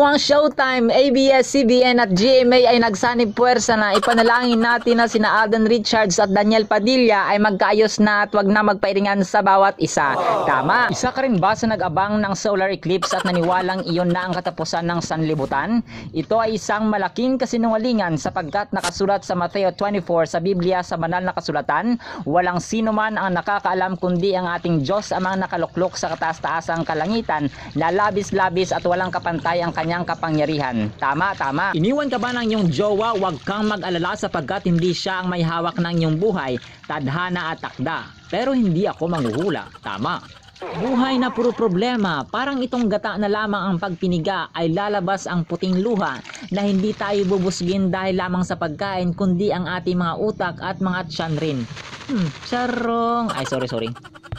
Kung ang Showtime, ABS-CBN at GMA ay nagsanib puwersa na, ipanalangin natin na sina Alden Richards at Daniel Padilla ay magkaayos na at wag na magpairingan sa bawat isa. Tama. Isa ka rin ba sa nag-abang ng solar eclipse at naniwalang iyon na ang katapusan ng sanlibutan? Ito ay isang malaking kasinungalingan sapagkat nakasulat sa Mateo 24 sa Biblia sa banal na kasulatan, walang sino man ang nakakaalam kundi ang ating Diyos amang nakaluklok sa kataas-taasang kalangitan na labis-labis at walang kapantay ang kanyang kapangyarihan. Tama, tama. Iniwan ka ba ng iyong jowa? Huwag kang mag-alala sapagkat hindi siya ang may hawak ng iyong buhay, tadhana at takda. Pero hindi ako manghuhula. Tama. Buhay na puro problema, parang itong gata na lamang ang pagpiniga ay lalabas ang puting luha na hindi tayo bubusgin dahil lamang sa pagkain kundi ang ating mga utak at mga tiyan rin. Charong. Ay, sorry.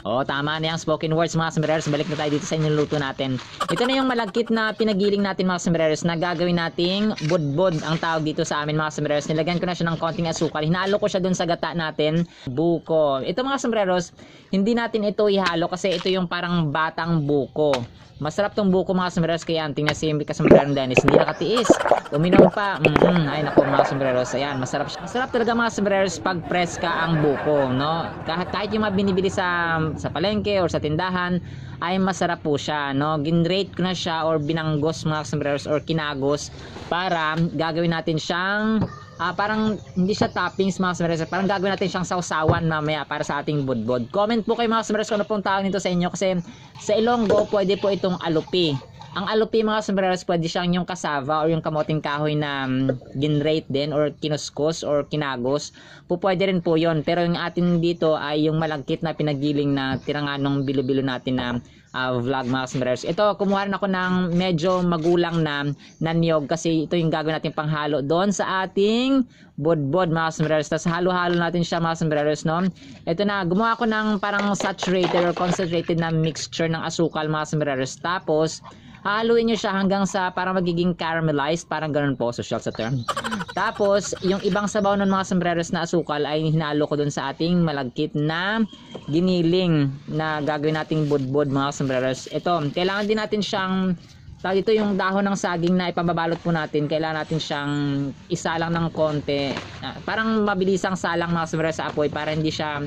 Tama na yung spoken words mga sombrerers. Balik na tayo dito sa inyong luto natin. Ito na yung malagkit na pinagiling natin mga sombrerers na gagawin nating budbod ang tawag dito sa amin mga sombrerers. Nilagyan ko na siya ng konting asukal. Hinalo ko siya dun sa gata natin. Buko. Ito mga sombrerers, hindi natin ito ihalo kasi ito yung parang batang buko. Masarap tong buko mga sombrerers, kaya ang tingnan si Kasombrerong Dennis hindi nakatiis. Uminom pa. Ay nako mga sombrerers, ayan, masarap siya. Masarap talaga mga sombrerers pag preska ang buko, no? Kahit yung mga binibili sa palengke or sa tindahan ay masarap po siya, no? Ginrate ko na siya or binanggos mga sombrerers or kinagos para gagawin natin siyang parang hindi siya toppings mga sombrerers, parang gagawin natin siyang sausawan mamaya para sa ating budbod. Comment po kayo mga sombrerers kung ano pong tawag nito sa inyo, kasi sa Ilonggo pwede po itong alupi. Ang alupi mga sombrerers, pwede siyang yung kasava or yung kamoting kahoy na ginrate din or kinuskus or kinagos. Pwede rin po yon. Pero yung atin dito ay yung malagkit na pinagiling na tiranganong bilo-bilo natin na vlog mga sombrerers. Ito, kumuha rin ako ng medyo magulang na niyog kasi ito yung gagawin natin panghalo doon sa ating budbod mga sombrerers. Tapos halo-halo natin siya mga sombrerers, no? Ito na, gumawa ko ng parang saturated or concentrated na mixture ng asukal mga sombrerers. Tapos haluin nyo siya hanggang sa parang magiging caramelized, parang ganun po, social sa term. Tapos, yung ibang sabaw ng mga sombreros na asukal ay hinalo ko dun sa ating malagkit na giniling na gagawin nating budbod mga sombreros. Ito, kailangan din natin siyang, dito yung dahon ng saging na ipababalot po natin, kailangan natin siyang isalang ng konti. Parang mabilisang salang mga sombreros sa apoy para hindi siya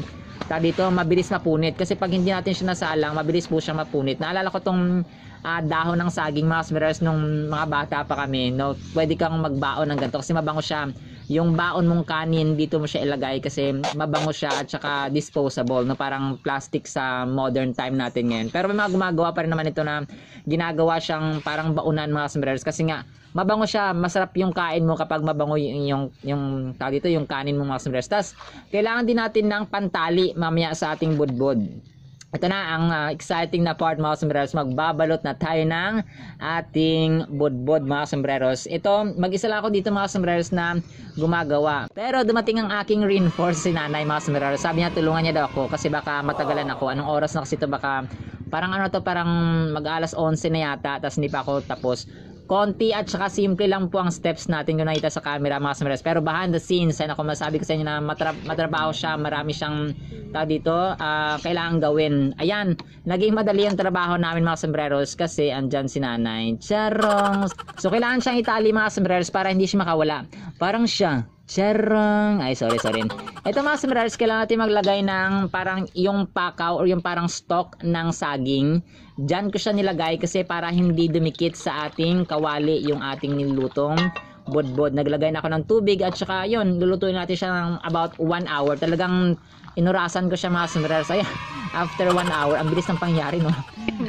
dito mabilis mapunit. Kasi pag hindi natin siya nasalang, mabilis po siya mapunit. Naalala ko tong dahon ng saging mga sombrerers nung mga bata pa kami, no? Pwede kang magbaon ng ganito kasi mabango siya. Yung baon mong kanin dito mo siya ilagay kasi mabango siya at saka disposable, no? Parang plastic sa modern time natin ngayon. Pero may mga gumagawa pa rin naman ito na ginagawa siyang parang baunan mga sombrerers kasi nga mabango siya. Masarap yung kain mo kapag mabango yung tawag dito, yung kanin mo mga sombrerers. Tas kailangan din natin ng pantali mamaya sa ating budbod. Ito na ang exciting na part mga sombreros. Magbabalot na tayo ng ating budbod mga sombreros. Ito, mag-isa lang ako dito mga sombreros na gumagawa. Pero dumating ang aking reinforce si nanay mga sombreros. Sabi niya tulungan niya daw ako kasi baka matagalan ako. Anong oras na kasi ito, baka parang parang mag-alas 11 na yata. Tapos hindi pa ako tapos. Konti at saka simple lang po ang steps natin kung nakita sa camera mga sombreros. Pero behind the scenes, ay ako masabi ko sa inyo na matrabaho siya, marami siyang dito kailangan gawin. Ayan, naging madali ang trabaho namin mga sombreros kasi andyan si nanay. Charong. So kailangan siyang itali mga sombreros para hindi siya makawala. Parang siya. Charong. Ay, sorry. Ito mga sombreros, kailangan natin maglagay ng parang yung pakaw or yung parang stock ng saging. Diyan ko siya nilagay kasi para hindi dumikit sa ating kawali yung ating nilutong budbod. Naglagay na ako ng tubig at saka yun, lulutuin natin siya ng about 1 hour. Talagang inurasan ko siya mga sombreros. Ayan, after 1 hour, ang bilis ng pangyari, no?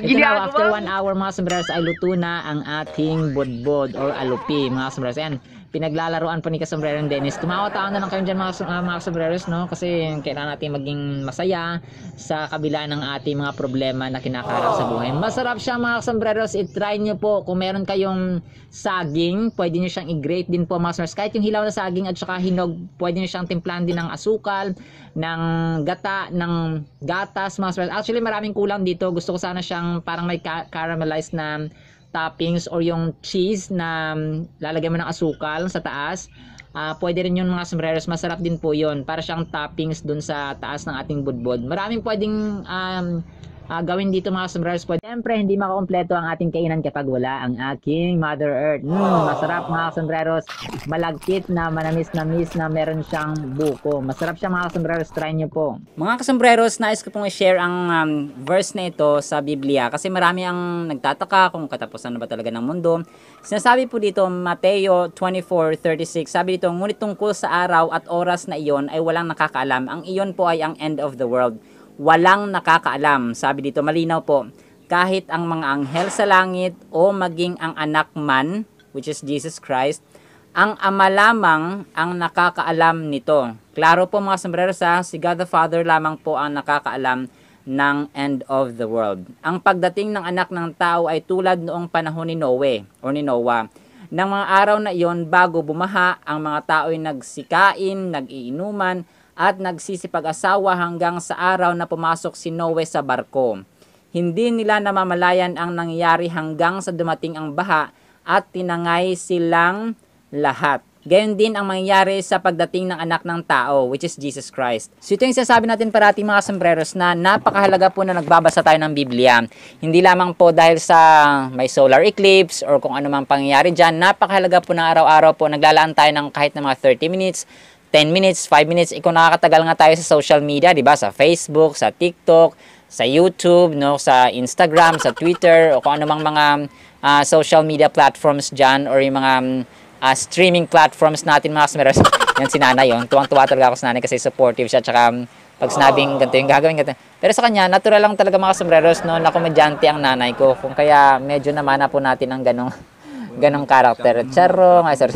Ito na, after 1 hour mga sombreros ay luto na ang ating budbod or alupi mga sombreros. Ayan, pinaglalaruan po ni Kasombrerong Dennis. Tumawa-tawa na lang kayo dyan mga sombreros, no? Kasi kailangan natin maging masaya sa kabila ng ating mga problema na kinakarap sa buhay. Masarap siya mga sombreros. I-try nyo po. Kung meron kayong saging, pwede nyo siyang i-grate din po mga sombreros. Kahit yung hilaw na saging at saka hinog, pwede nyo siyang timplan din ng asukal, ng gata, ng gatas mga sombreros. Actually maraming kulang dito. Gusto ko sana siyang parang may caramelized na toppings or yung cheese na lalagyan mo ng asukal sa taas. Pwede rin yun mga sombreros, masarap din po yun para siyang toppings dun sa taas ng ating budbod. Maraming pwedeng gawin dito mga sombreros po. Siyempre, hindi makakompleto ang ating kainan kapag wala ang aking Mother Earth. Masarap mga sombreros. Malagkit na manamis na meron siyang buko. Masarap siya mga sombreros. Try nyo po. Mga kasombreros, nais ko pong i-share ang verse na ito sa Biblia kasi marami ang nagtataka kung katapusan na ba talaga ng mundo. Sinasabi po dito, Mateo 24:36, sabi dito, ngunit tungkol sa araw at oras na iyon ay walang nakakaalam. Ang iyon po ay ang end of the world. Walang nakakaalam. Sabi dito, malinaw po, kahit ang mga anghel sa langit o maging ang anak man, which is Jesus Christ, ang Ama lamang ang nakakaalam nito. Klaro po mga sombreros si God the Father lamang po ang nakakaalam ng end of the world. Ang pagdating ng anak ng tao ay tulad noong panahon ni Noe o ni Noah. Nang mga araw na iyon bago bumaha, ang mga tao ay nagsikain, nag-iinuman, at nagsisipag-asawa hanggang sa araw na pumasok si Noe sa barko. Hindi nila namamalayan ang nangyayari hanggang sa dumating ang baha at tinangay silang lahat. Gayon din ang mangyayari sa pagdating ng anak ng tao, which is Jesus Christ. So ito yung sinasabi natin parating mga sombreros na napakahalaga po na nagbabasa tayo ng Biblia. Hindi lamang po dahil sa may solar eclipse or kung ano mang pangyayari dyan, napakahalaga po na araw-araw po naglalaan tayo ng kahit na mga 30 minutes, 10 minutes, 5 minutes, kung nakakatagal nga tayo sa social media, di ba? Sa Facebook, sa TikTok, sa YouTube, no? Sa Instagram, sa Twitter, o kung anumang mga social media platforms dyan, or yung mga streaming platforms natin mga sombreros. Yan si nanay yun. Tuwang-tuwa talaga ako sa nanay kasi supportive siya. Tsaka pag sinabing ganito yung gagawin, ganito. Pero sa kanya, natural lang talaga mga sombreros, no? Na komedyante ang nanay ko. Kung kaya medyo namana po natin ang ganong karakter. Charo, nga sir.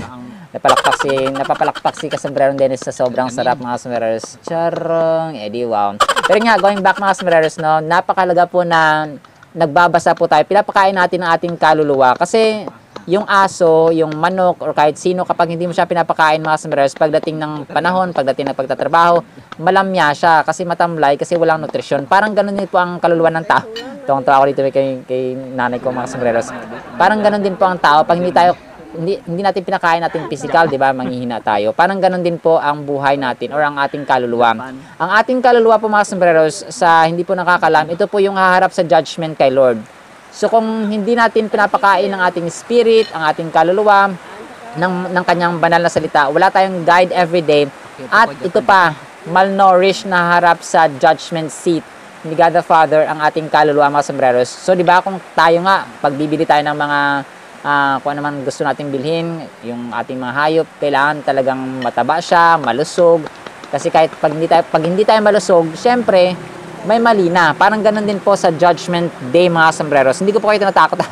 Napapalakpak si Kasombrerong Dennis sa sobrang sarap mga sombreros. Charong, edi wow. Pero nga, going back mga sombreros, no, napakalaga po na nagbabasa po tayo. Pinapakain natin ang ating kaluluwa. Kasi yung aso, yung manok, or kahit sino, kapag hindi mo siya pinapakain mga sombreros, pagdating ng panahon, pagdating ng pagtatrabaho, malamya siya kasi matamlay, kasi walang nutrisyon. Parang ganun din po ang kaluluwa ng tao. Tuwang-tuwa ako dito kay nanay ko mga sombreros. Parang ganun din po ang tao. Pag hindi natin pinakain natin physical, di ba? Manghihina tayo. Parang ganun din po ang buhay natin or ang ating kaluluwa. Ang ating kaluluwa po mga sombreros, sa hindi po nakakalam, ito po yung haharap sa judgment kay Lord. So kung hindi natin pinapakain ang ating spirit, ang ating kaluluwa ng kanyang banal na salita, wala tayong guide everyday, at ito pa, malnourished na harap sa judgment seat ni God the Father ang ating kaluluwa mga sombreros. So di ba kung tayo nga, pagbibili tayo ng mga kung ano man gusto nating bilhin, yung ating mga hayop, kailangan talagang mataba siya, malusog. Kasi kahit pag hindi tayo malusog, syempre, may mali na. Parang ganun din po sa Judgment Day mga sombreros. Hindi ko po kayo tinatakot.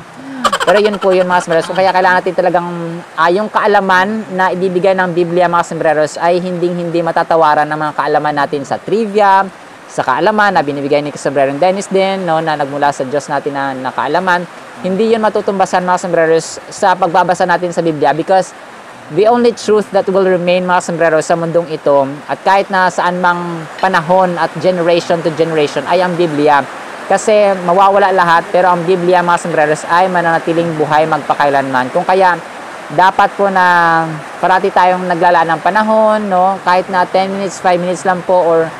Pero yun po yun mga sombreros. Kaya kailangan natin talagang yung kaalaman na ibibigay ng Biblia mga sombreros ay hindi matatawaran ng mga kaalaman natin sa trivia, sa kaalaman na binibigay ni Kasombrerong Dennis din, no, na nagmula sa Diyos natin na kaalaman. Hindi yun matutumbasan mga sombreros sa pagbabasa natin sa Biblia, because the only truth that will remain mga sombreros sa mundong ito, at kahit na saan mang panahon at generation to generation, ay ang Biblia. Kasi mawawala lahat, pero ang Biblia mga sombreros ay mananatiling buhay magpakailanman. Kung kaya dapat po na parati tayong naglalaan ng panahon, no? Kahit na 10 minutes, 5 minutes lang po, or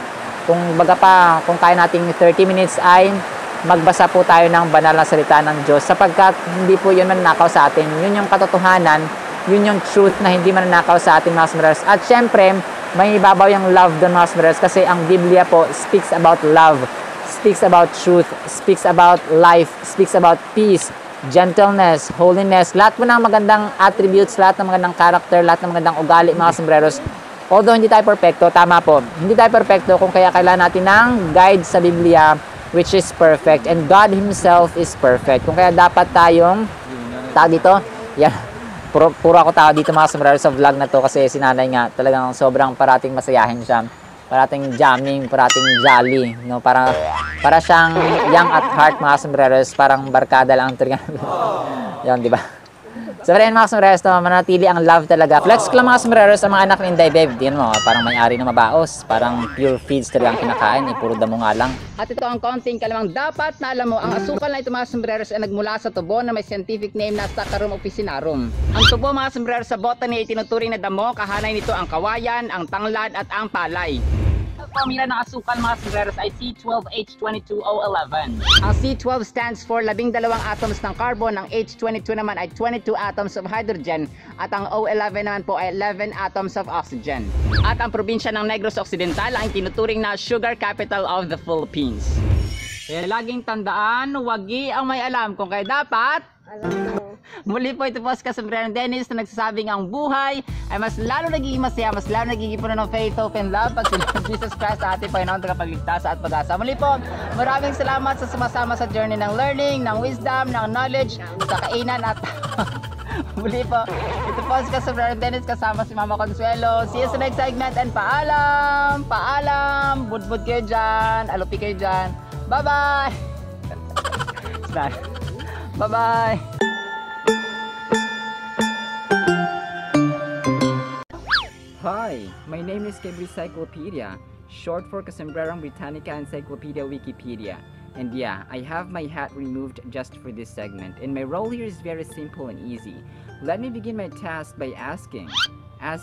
kung baga pa, kung kaya nating 30 minutes ay magbasa po tayo ng banal na salita ng Diyos, sapagkat hindi po yun mananakaw sa atin. Yun yung katotohanan, yun yung truth na hindi mananakaw sa atin mga sombreros. At syempre, may ibabaw yung love doon mga sombreros, kasi ang Biblia po speaks about love, speaks about truth, speaks about life, speaks about peace, gentleness, holiness, lahat po ng magandang attributes, lahat ng magandang character, lahat ng magandang ugali mga sombreros. Although hindi tayo perfecto, tama po, hindi tayo perfecto, kung kaya kailangan natin ng guide sa Biblia, which is perfect, and God Himself is perfect. Kung kaya dapat tayong tao dito, yan, puro ako tao dito mga sombreros sa vlog na to, kasi si nanay nga talagang sobrang parating masayahin siya, parating jamming, parating jolly, no? Para siyang young at heart mga sombreros, parang barkada lang ang turingan. Yan, di ba? So, rin mga sombreros, no, manatili ang love talaga. Flex ko lang mga sombreros sa mga anak ni Inday Babe. Yan mo, parang may-ari na mabaos. Parang pure feeds talaga ang kinakain. Puro damo nga lang. At ito ang konting kalamang dapat na alam mo. Ang asukal na ito mga sombreros ay nagmula sa tubo na may scientific name na Saccharum officinarum. Ang tubo mga sombreros sa botany ay tinuturing na damo. Kahanay nito ang kawayan, ang tanglad at ang palay. formula ng asukal mga sombreros ay C12H22O11. Ang C12 stands for 12 atoms ng carbon, ang H22 naman ay 22 atoms of hydrogen, at ang O11 naman po ay 11 atoms of oxygen. At ang probinsya ng Negros Occidental ang tinuturing na sugar capital of the Philippines. Kaya laging tandaan, wagi ang may alam kung kayo dapat. Alam mo. Muli po, ito po si Kasombrerong Dennis na nagsasabing ang buhay ay mas lalo nagiging masaya, mas lalo nagiging puno ng faith, hope, and love pag sila Jesus Christ sa ating Panginoon tagapagligtas at pag-asa. Muli po, maraming salamat sa sumasama sa journey ng learning, ng wisdom, ng knowledge, sa kainan at muli po, ito po si Kasombrerong Dennis kasama si Mama Consuelo. See you sa next segment and paalam! Paalam! Budbud kayo dyan, alupi kayo dyan. Bye-bye! Bye-bye! Hi, my name is Kebricyclopedia, short for Kasombrerong Britannica Encyclopedia Wikipedia. And yeah, I have my hat removed just for this segment, and my role here is very simple and easy. Let me begin my task by asking. I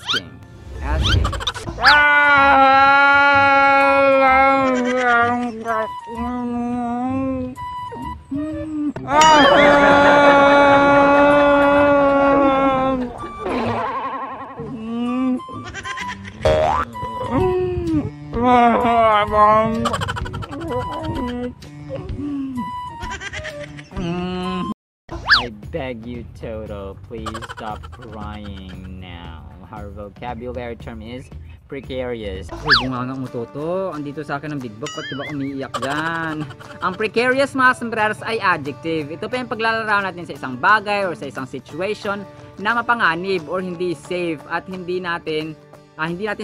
beg you, Toto, please stop crying now. Our vocabulary term is precarious. Uy, bunganga mo, Toto. Andito sa akin ang big book. Ba't diba umiiyak dyan? Ang precarious, mga sombreros, ay adjective. Ito pa yung paglalarawan natin sa isang bagay or sa isang situation na mapanganib or hindi safe at hindi natin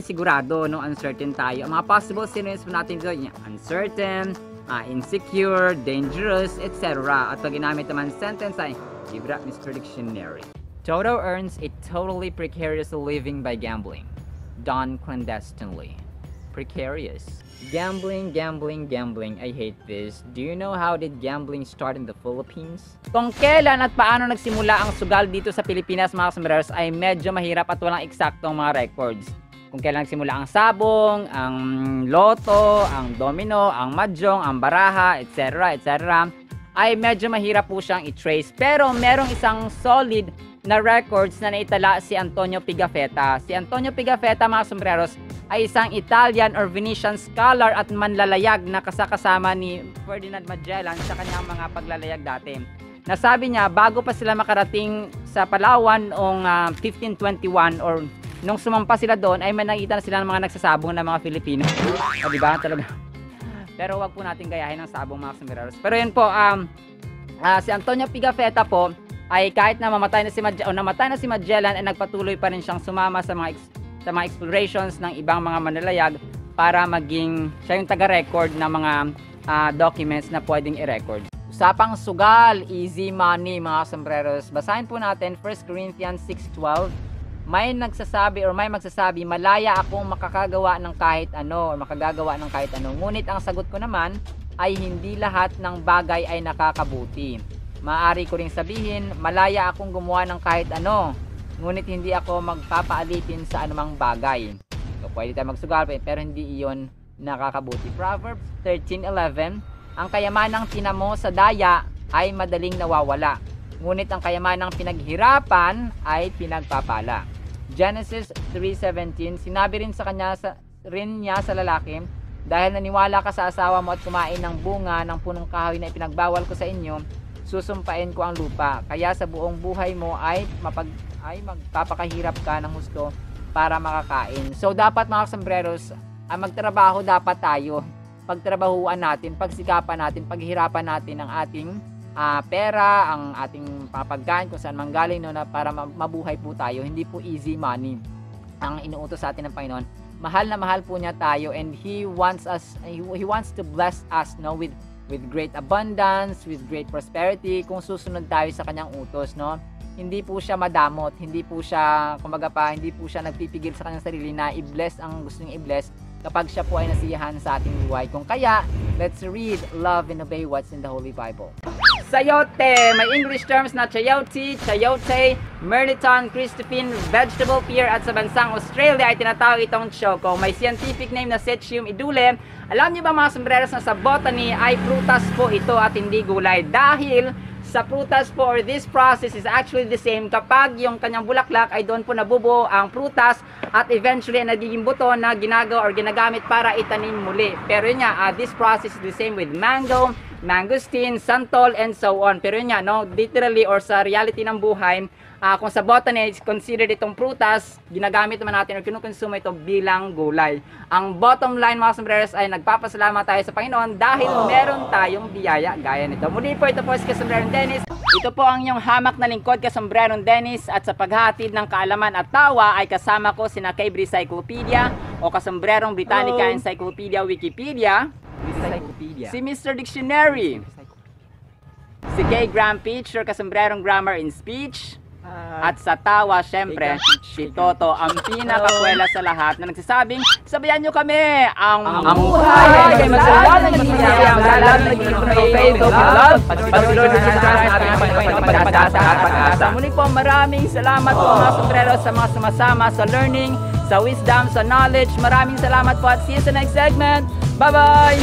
sigurado, no, uncertain tayo. Ang mga possible synonyms po natin dito, uncertain, insecure, dangerous, etc. At pag ginamit naman sentence ay Libra Mr. Dictionary. Toto earns a totally precarious living by gambling, done clandestinely. Precarious. Gambling. I hate this. Do you know how did gambling start in the Philippines? Kung kailan at paano nagsimula ang sugal dito sa Pilipinas, mga sombreros, ay medyo mahirap at walang eksaktong mga records. Kung kailan nagsimula ang sabong, ang loto, ang domino, ang mahjong, ang baraha, etc. ay medyo mahirap po siyang i-trace. Pero merong isang solid na records na naitala si Antonio Pigafetta. Si Antonio Pigafetta, mga sombreros, ay isang Italian or Venetian scholar at manlalayag na kasama ni Ferdinand Magellan sa kanyang mga paglalayag dati. Nasabi niya, bago pa sila makarating sa Palawan noong 1521 or nung sumampa sila doon, ay may nakita na sila ng mga nagsasabong na mga Filipino. O diba? Talaga. Pero wag po natin gayahin ng sabong, mga sombreros. Pero yun po, si Antonio Pigafetta po, ay kahit na namatay na si Magellan, ay nagpatuloy pa rin siyang sumama sa mga explorations ng ibang mga manlalayag para maging siya yung taga-record ng mga documents na pwedeng i-record. Usapang sugal, easy money, mga sombreros. Basahin po natin 1 Corinthians 6:12. May magsasabi, malaya akong makakagawa ng kahit ano or makagagawa ng kahit ano. Ngunit ang sagot ko naman ay hindi lahat ng bagay ay nakakabuti. Maaari ko ring sabihin, malaya akong gumawa ng kahit ano, ngunit hindi ako magpapaalitin sa anumang bagay. So, pwede tayo magsugal, pero hindi iyon nakakabuti. Proverbs 13:11, ang kayamanang tinamo sa daya ay madaling nawawala, ngunit ang kayamanang pinaghirapan ay pinagpapala. Genesis 3:17, sinabi rin niya sa lalaki, dahil naniwala ka sa asawa mo at kumain ng bunga ng punong kahoy na ipinagbawal ko sa inyo, susumpain ko ang lupa. Kaya sa buong buhay mo ay magpapakahirap ka ng husto para makakain. So dapat, mga sombreros, magtrabaho dapat tayo. Pagtrabahuan natin, pagsikapan natin, paghirapan natin ang ating pera, ang ating pagkain kung saan manggaling, no, na para mabuhay po tayo. Hindi po easy money ang inuutos sa atin ng Panginoon. Mahal na mahal po niya tayo, and He wants to bless us, no, with great abundance, with great prosperity, kung susunod tayo sa kanyang utos, no. Hindi po siya madamot, hindi po siya nagpipigil sa kanyang sarili na i-bless ang gusto niyang i-bless kapag siya po ay nasiyahan sa ating buhay. Kung kaya, let's read, love, and obey what's in the Holy Bible. sayote. May English terms na chayote, chayote, Merliton, Christophine, vegetable pear at sa bansang Australia ay tinatawag itong choco. May scientific name na Sechium idule. Alam niyo ba mga sombreros na sa botany ay prutas po ito at hindi gulay? Dahil sa prutas po or this process is actually the same kapag yung kanyang bulaklak ay doon po nabubuo ang prutas at eventually nagiging buto na ginagawa or ginagamit para itanim muli. Pero yun nga, this process is the same with mango, mangosteen, santol, and so on. Pero yun nga, no, literally or sa reality ng buhay, kung sa botany is considered itong prutas, ginagamit naman natin o kinukonsume ito bilang gulay. Ang bottom line mga sombreros ay nagpapasalamat tayo sa Panginoon dahil meron tayong biyaya gaya nito. Muli po ito po si Kasombrerong Dennis. Ito po ang inyong hamak na lingkod, Kasombrerong Dennis, at sa paghatid ng kaalaman at tawa ay kasama ko sina Cable Cyclopedia o Kasombrerong Britannica Encyclopedia Wikipedia, si Mr. Dictionary, si K. Graham Peach or Kasombrerong Grammar in Speech, at sa tawa, syempre, si Toto, ang pinakakwela sa lahat na nagsasabing, sabayan nyo kami, ang buhay ay masawalang hinihiyang lalang naging faith of love, pagsulod sa ating pagkakasa at pag-asa. Muli po, maraming salamat po mga sombrero sa mga sumasama sa learning, sa wisdom, sa knowledge. Maraming salamat po at see you sa next segment. Bye-bye!